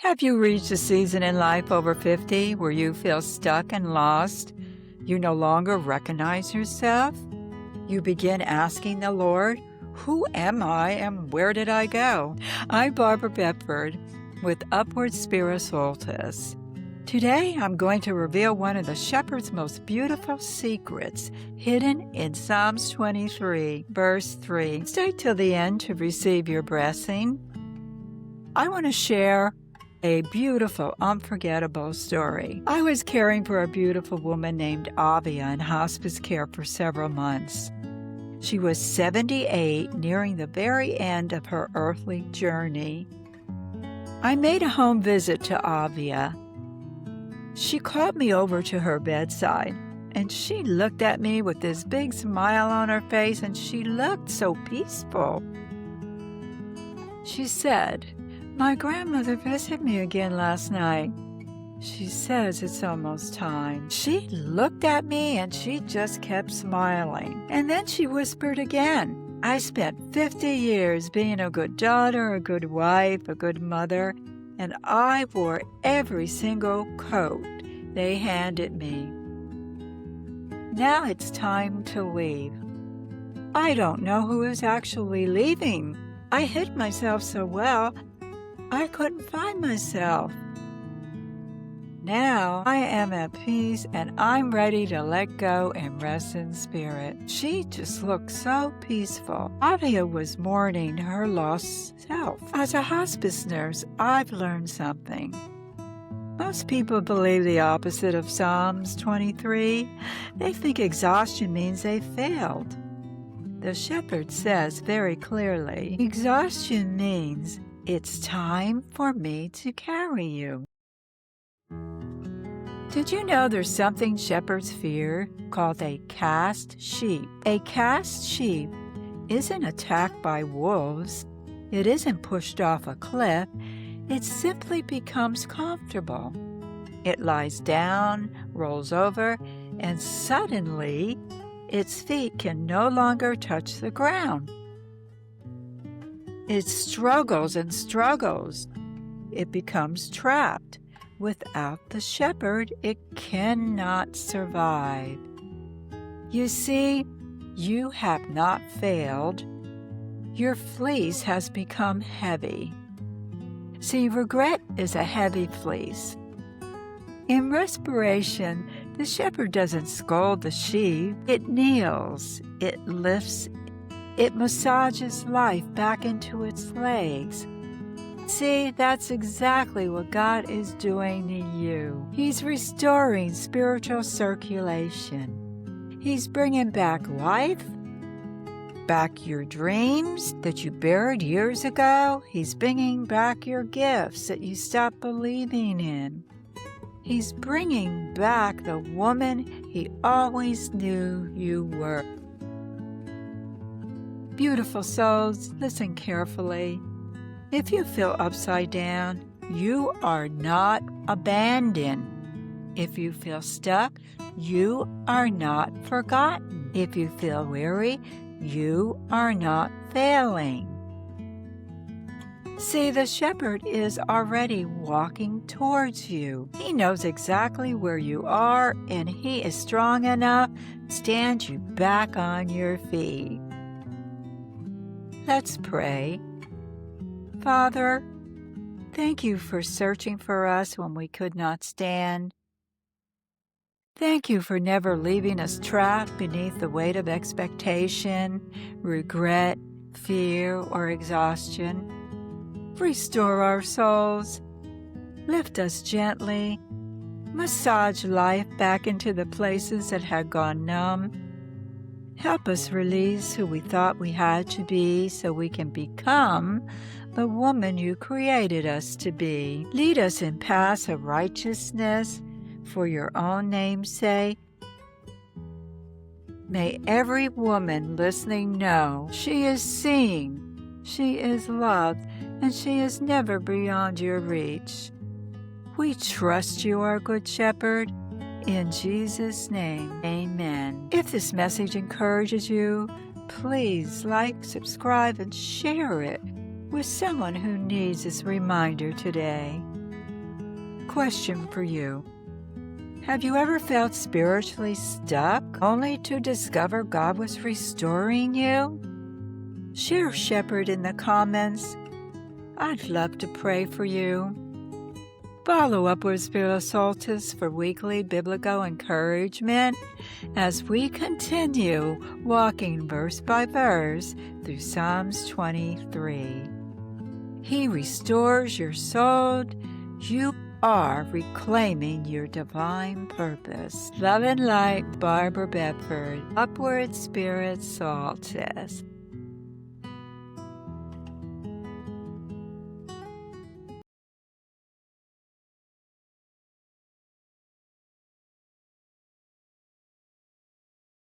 Have you reached a season in life over 50 where you feel stuck and lost? You no longer recognize yourself? You begin asking the Lord, "Who am I and where did I go?" I'm Barbara Bedford with Upward Spirit Soulstice. Today I'm going to reveal one of the shepherd's most beautiful secrets hidden in Psalms 23, verse 3. Stay till the end to receive your blessing. I want to share a beautiful, unforgettable story. I was caring for a beautiful woman named Avia in hospice care for several months. She was 78, nearing the very end of her earthly journey. I made a home visit to Avia. She called me over to her bedside, and she looked at me with this big smile on her face, and she looked so peaceful. She said, "My grandmother visited me again last night. She says it's almost time." She looked at me and she just kept smiling. And then she whispered again, "I spent 50 years being a good daughter, a good wife, a good mother, and I wore every single coat they handed me. Now it's time to leave. I don't know who is actually leaving. I hid myself so well, I couldn't find myself. Now I am at peace and I'm ready to let go and rest in spirit." She just looked so peaceful. Avia was mourning her lost self. As a hospice nurse, I've learned something. Most people believe the opposite of Psalms 23. They think exhaustion means they failed. The shepherd says very clearly, exhaustion means it's time for me to carry you. Did you know there's something shepherds fear called a cast sheep? A cast sheep isn't attacked by wolves. It isn't pushed off a cliff. It simply becomes comfortable. It lies down, rolls over, and suddenly its feet can no longer touch the ground. It struggles and struggles. It becomes trapped. Without the shepherd, it cannot survive. You see, you have not failed. Your fleece has become heavy. See, regret is a heavy fleece. In respiration, the shepherd doesn't scold the sheep. It kneels, it lifts, it massages life back into its legs. See, that's exactly what God is doing to you. He's restoring spiritual circulation. He's bringing back life, back your dreams that you buried years ago. He's bringing back your gifts that you stopped believing in. He's bringing back the woman he always knew you were. Beautiful souls, listen carefully. If you feel upside down, you are not abandoned. If you feel stuck, you are not forgotten. If you feel weary, you are not failing. See, the shepherd is already walking towards you. He knows exactly where you are, and he is strong enough to stand you back on your feet. Let's pray. Father, thank you for searching for us when we could not stand. Thank you for never leaving us trapped beneath the weight of expectation, regret, fear, or exhaustion. Restore our souls. Lift us gently. Massage life back into the places that had gone numb. Help us release who we thought we had to be so we can become the woman you created us to be. Lead us in paths of righteousness for your own name's sake. May every woman listening know she is seen, she is loved, and she is never beyond your reach. We trust you, our good shepherd. In Jesus' name, amen. If this message encourages you, please like, subscribe, and share it with someone who needs this reminder today. question for you. Have you ever felt spiritually stuck only to discover God was restoring you? Share Shepherd in the comments. I'd love to pray for you. Follow Upward Spirit of Soulstice for weekly biblical encouragement as we continue walking verse by verse through Psalms 23. He restores your soul. You are reclaiming your divine purpose. Love and light, Barbara Bedford, Upward Spirit Soulstice.